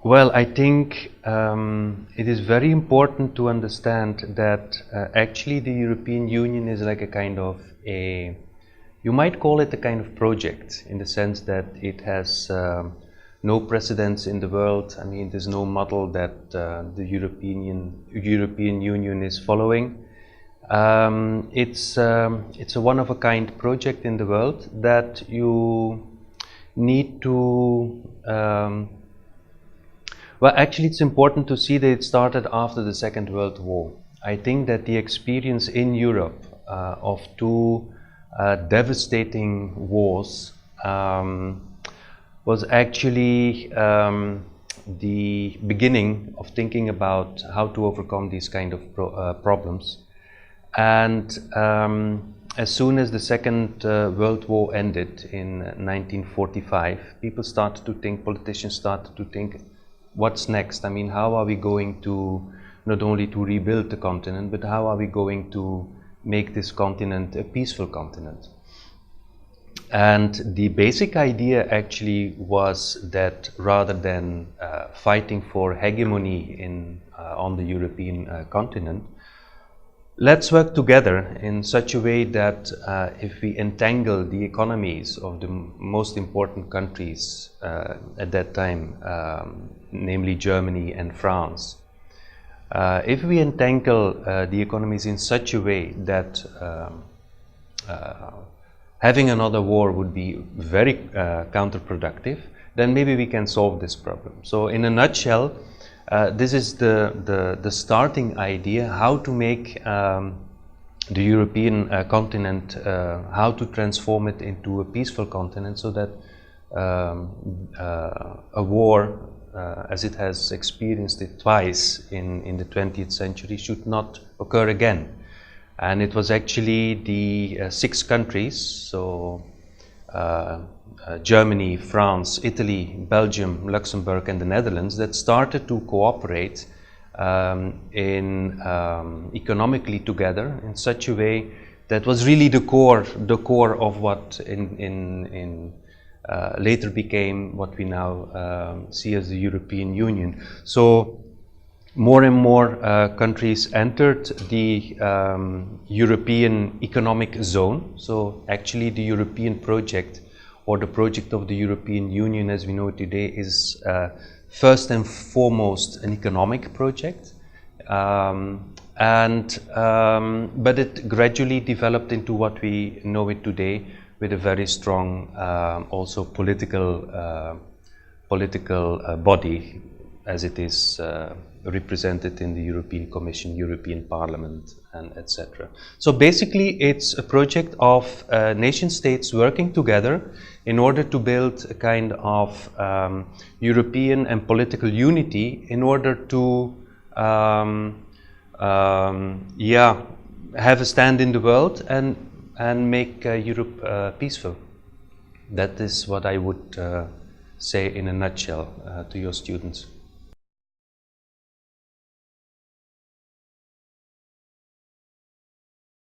Well, I think it is very important to understand that actually the European Union is like a kind of you might call it a kind of project, in the sense that it has no precedence in the world. I mean, there's no model that the European Union is following. It's a one-of-a-kind project in the world that you need to well, actually, it's important to see that it started after the Second World War. I think that the experience in Europe of two devastating wars was actually the beginning of thinking about how to overcome these kind of problems. And as soon as the Second World War ended in 1945, politicians started to think, what's next? I mean, how are we going to not only to rebuild the continent, but how are we going to make this continent a peaceful continent? And the basic idea actually was that rather than fighting for hegemony on the European continent, let's work together in such a way that if we entangle the economies of the most important countries at that time, namely Germany and France, if we entangle the economies in such a way that having another war would be very counterproductive, then maybe we can solve this problem. So in a nutshell, this is the starting idea, how to make the European continent, how to transform it into a peaceful continent, so that a war, as it has experienced it twice in the 20th century, should not occur again. And it was actually the 6 countries, so Germany, France, Italy, Belgium, Luxembourg and the Netherlands, that started to cooperate economically together in such a way that was really the core of what later became what we now see as the European Union. So more and more countries entered the European Economic Zone. So actually the European project, or the project of the European Union as we know it today, is first and foremost an economic project. But it gradually developed into what we know it today, with a very strong also political body, as it is represented in the European Commission, European Parliament, and etc. So basically it's a project of nation states working together in order to build a kind of European and political unity, in order to have a stand in the world and make Europe peaceful. That is what I would say in a nutshell to your students.